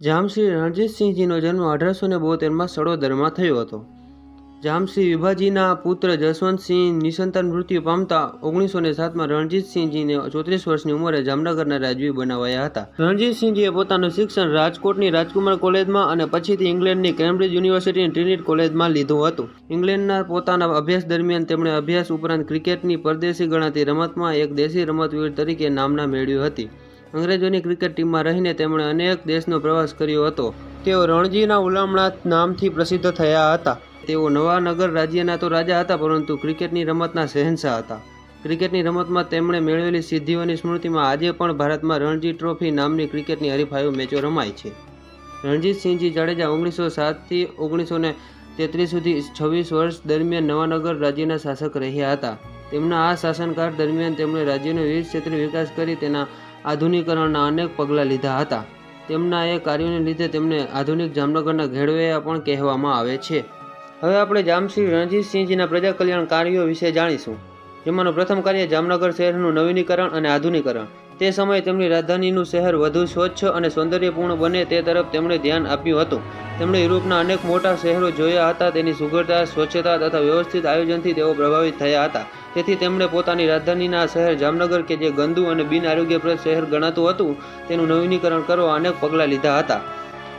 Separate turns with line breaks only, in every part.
જામશ્રી રણજીતસિંહજીનો જન્મ 1872માં સડોદરમાં થયો હતો. જામશ્રી વિભાજીના પુત્ર જસવંતસિંહ નિસંતાન મૃત્યુ પામતા 1907માં રણજીતસિંહજીને 34 વર્ષની ઉંમરે જામનગરના રાજવી બનાવાયા હતા. રણજીતસિંહજીએ પોતાનું શિક્ષણ રાજકોટની રાજકુમાર કોલેજમાં અને પછીથી ઇંગ્લેન્ડની કેમ્બ્રિજ યુનિવર્સિટીની ટ્રિનિટી કોલેજમાં લીધું હતું. ઇંગ્લેન્ડના પોતાના અભ્યાસ દરમિયાન તેમણે અભ્યાસ ઉપરાંત ક્રિકેટની પરદેશી ગણાતી રમતમાં એક દેશી રમતવીર તરીકે નામના મેળવી હતી. અંગ્રેજોની ક્રિકેટ ટીમમાં રહીને તેમણે અનેક દેશનો પ્રવાસ કર્યો હતો. તેઓ રણજીના ઉલામણાથ નામથી પ્રસિદ્ધ થયા હતા. તેઓ નવાનગર રાજ્યના તો રાજા હતા, પરંતુ ક્રિકેટની રમતના શહેનશાહ હતા. ક્રિકેટની રમતમાં તેમણે મેળવેલી સિદ્ધિઓની સ્મૃતિમાં આજે પણ ભારતમાં રણજી ટ્રોફી નામની ક્રિકેટની હરીફાઈઓ મેચો રમાય છે. રણજીતસિંહજી જાડેજા 1907થી 1933 સુધી 26 વર્ષ દરમિયાન નવાનગર રાજ્યના શાસક રહ્યા હતા. તેમના આ શાસનકાળ દરમિયાન તેમણે રાજ્યનો વિવિધ ક્ષેત્રે વિકાસ કરી તેના આધુનિકરણના અનેક પગલાં લીધા હતા. તેમના એ કાર્યોને લીધે તેમને આધુનિક જામનગરના ઘેડવૈયા પણ કહેવામાં આવે છે. હવે આપણે જામશ્રી રણજીતસિંહજીના પ્રજા કલ્યાણ કાર્યો વિશે જાણીશું. જેમાંનું પ્રથમ કાર્ય જામનગર શહેરનું નવીનીકરણ અને આધુનિકરણ. તે સમયે તેમની રાજધાનીનું શહેર વધુ સ્વચ્છ અને સૌંદર્યપૂર્ણ બને તે તરફ તેમણે ધ્યાન આપ્યું હતું. તેમણે યુરોપના અનેક મોટા શહેરો જોયા હતા. તેની સુઘડતા, સ્વચ્છતા તથા વ્યવસ્થિત આયોજનથી તેઓ પ્રભાવિત થયા હતા. તેથી તેમણે પોતાની રાજધાનીના શહેર જામનગર, કે જે ગંદુ અને બિન આરોગ્યપ્રદ શહેર ગણાતું હતું, તેનું નવીનીકરણ કરવા અનેક પગલાં લીધા હતા.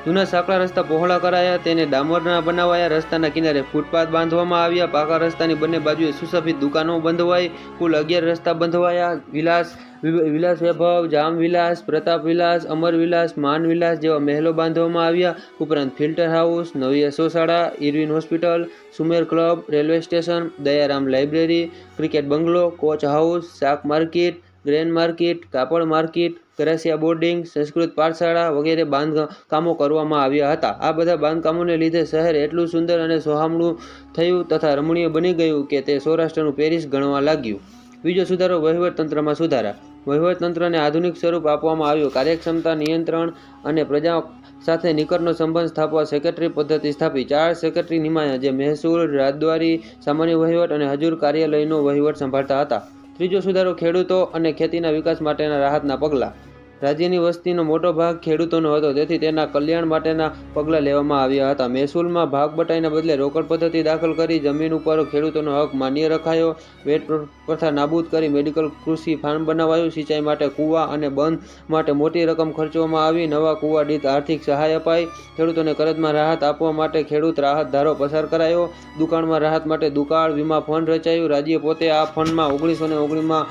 જૂના સાંકડા રસ્તા પહોળા કરાયા, તેને ડામરના બનાવાયા, રસ્તાના કિનારે ફૂટપાથ બાંધવામાં આવ્યા, પાકા રસ્તાની બંને બાજુએ સુશોભિત દુકાનો બંધવાઈ, કુલ 11 રસ્તા બંધવાયા. વિલાસ વૈભવ, જામ વિલાસ, પ્રતાપ વિલાસ, અમર વિલાસ, માન વિલાસ જેવા મહેલો બાંધવામાં આવ્યા. ઉપરાંત ફિલ્ટર હાઉસ, નવી યશોશાળા, Irwin hospital, Sumer club, railway station, Dayaram library, cricket bungalow, coach house, શાક માર્કેટ, ગ્રેન માર્કેટ, કાપડ માર્કેટ, કરાસિયા બોર્ડિંગ, સંસ્કૃત પાઠશાળા વગેરે બાંધકામો કરવામાં આવ્યા હતા. આ બધા બાંધકામોને લીધે શહેર એટલું સુંદર અને સોહામણું થયું તથા રમણીય બની ગયું કે તે સૌરાષ્ટ્રનું પેરિસ ગણવા લાગ્યું. બીજો સુધારો, વહીવટતંત્રમાં સુધારા. વહીવટતંત્રને આધુનિક સ્વરૂપ આપવામાં આવ્યું. કાર્યક્ષમતા, નિયંત્રણ અને પ્રજા સાથે નિકટનો સંબંધ સ્થાપવા સેક્રેટરી પદ્ધતિ સ્થાપી. 4 સેક્રેટરી નિમાયા, જે મહેસૂલ, રાજદ્વારી, સામાન્ય વહીવટ અને હજૂર કાર્યાલયનો વહીવટ સંભાળતા હતા. ત્રીજો સુધારો, ખેડૂતો અને ખેતીના વિકાસ માટેના રાહતના પગલાં. રાજ્યની વસ્તીનો મોટો ભાગ ખેડૂતોનો હતો, તેથી તેના કલ્યાણ માટેના પગલાં લેવામાં આવ્યા હતા. મહેસૂલમાં ભાગબટાઈના બદલે રોકડ પદ્ધતિ દાખલ કરી જમીન ઉપર ખેડૂતોનો હક માન્ય રખાયો. વેટ પ્રથા નાબૂદ કરી મેડિકલ કૃષિ ફાર્મ બનાવાયું. સિંચાઈ માટે કૂવા અને બંધ માટે મોટી રકમ ખર્ચવામાં આવી. નવા કૂવા દીઠ આર્થિક સહાય અપાઈ. ખેડૂતોને કરજમાં રાહત આપવા માટે ખેડૂત રાહત ધારો પસાર કરાયો. દુકાળમાં રાહત માટે દુકાળ વીમા ફંડ રચાયું. રાજ્ય પોતે આ ફંડમાં 1919માં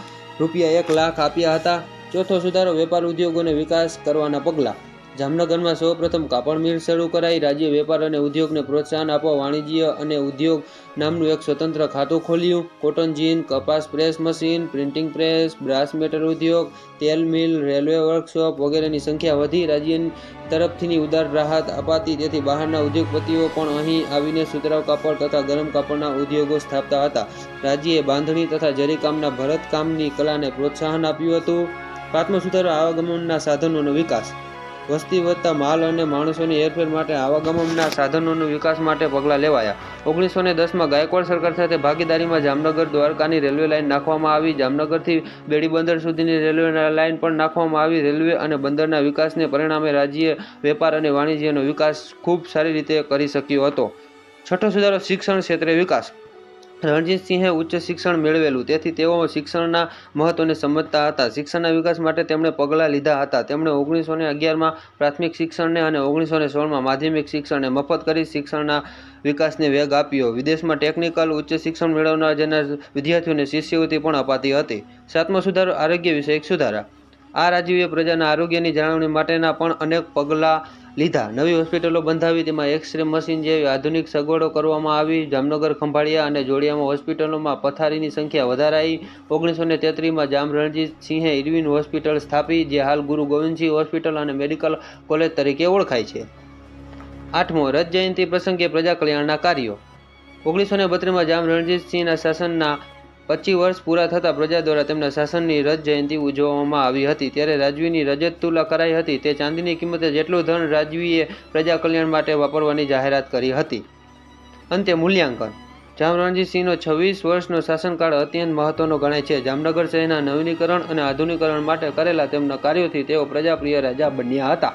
₹1 લાખ આપ્યા હતા. ચોથો સુધારો, વેપાર ઉદ્યોગોને વિકાસ કરવાના પગલાં. જામનગરમાં સૌપ્રથમ કાપડ મિલ શરૂ કરાઈ. રાજ્ય વેપાર અને ઉદ્યોગને પ્રોત્સાહન આપવા વાણિજ્ય અને ઉદ્યોગ નામનું એક સ્વતંત્ર ખાતું ખોલ્યું. કોટન જીન, કપાસ press machine, printing press, brass metal ઉદ્યોગ, તેલ મિલ, રેલવે વર્કશોપ વગેરેની સંખ્યા વધી. રાજ્ય તરફથી ઉદાર રાહત અપાતી, તેથી બહારના ઉદ્યોગપતિઓ પણ અહીં આવીને સુતરાઉ કાપડ તથા ગરમ કાપડના ઉદ્યોગો સ્થાપતા હતા. રાજ્યએ બાંધણી તથા જરીકામના ભરતકામની કલાને પ્રોત્સાહન આપ્યું હતું. પાંચમો સુધારો, આવાગમનના સાધનોનો વિકાસ. વસ્તી વધતા માલ અને માણસોની હેરફેર માટે આવાગમનના સાધનોનો વિકાસ માટે પગલાં લેવાયા. 1910માં ગાયકવાડ સરકાર સાથે ભાગીદારીમાં જામનગર દ્વારકાની રેલવે લાઇન નાખવામાં આવી. જામનગરથી બેડી બંદર સુધીની રેલવે લાઇન પણ નાખવામાં આવી. રેલવે અને બંદરના વિકાસને પરિણામે રાજ્ય વેપાર અને વાણિજ્યનો વિકાસ ખૂબ સારી રીતે કરી શક્યો હતો. છઠ્ઠો સુધારો, શિક્ષણ ક્ષેત્રે વિકાસ. રણજીતસિંહે ઉચ્ચ શિક્ષણ મેળવેલું, તેથી તેઓ શિક્ષણના મહત્વને સમજતા હતા. શિક્ષણના વિકાસ માટે તેમણે પગલાં લીધા હતા. તેમણે 1911માં પ્રાથમિક શિક્ષણને અને 1916માં માધ્યમિક શિક્ષણને મફત કરી શિક્ષણના વિકાસને વેગ આપ્યો. વિદેશમાં ટેકનિકલ ઉચ્ચ શિક્ષણ મેળવનાર જેના વિદ્યાર્થીઓને શિષ્યવૃત્તિ પણ અપાતી હતી. સાતમો સુધારો, આરોગ્ય વિષયક સુધારા. આ રાજ્યોએ પ્રજાના આરોગ્યની જાળવણી માટેના પણ અનેક પગલાં લીધા. નવી હોસ્પિટલો બંધાવી, તેમાં એક્સ-રે મશીન જેવી આધુનિક સગવડો કરવામાં આવી. જામનગર, ખંભાળિયા અને જોડિયામાં હોસ્પિટલોમાં પથારીની સંખ્યા વધારાઈ. 1933માં જામ રણજીતસિંહે ઇરવિન હોસ્પિટલ સ્થાપી, જે હાલ ગુરુ ગોવિંદસિંહ હોસ્પિટલ અને મેડિકલ કોલેજ તરીકે ઓળખાય છે. આઠમો, રજ જયંતિ પ્રસંગે પ્રજા કલ્યાણના કાર્યો. 1932માં જામ રણજીતસિંહના શાસનના 25 વર્ષ પૂરા થતાં પ્રજા દ્વારા તેમના શાસનની રજ જયંતિ ઉજવવામાં આવી હતી. ત્યારે રાજવીની રજત તુલા કરાઈ હતી. તે ચાંદીની કિંમતે જેટલું ધન રાજવીએ પ્રજા કલ્યાણ માટે વાપરવાની જાહેરાત કરી હતી. અંતે મૂલ્યાંકન. જામ રણજીતસિંહનો 26 વર્ષનો શાસનકાળ અત્યંત મહત્વનો ગણાય છે. જામનગર શહેરના નવીનીકરણ અને આધુનિકરણ માટે કરેલા તેમના કાર્યોથી તેઓ પ્રજાપ્રિય રાજા બન્યા હતા.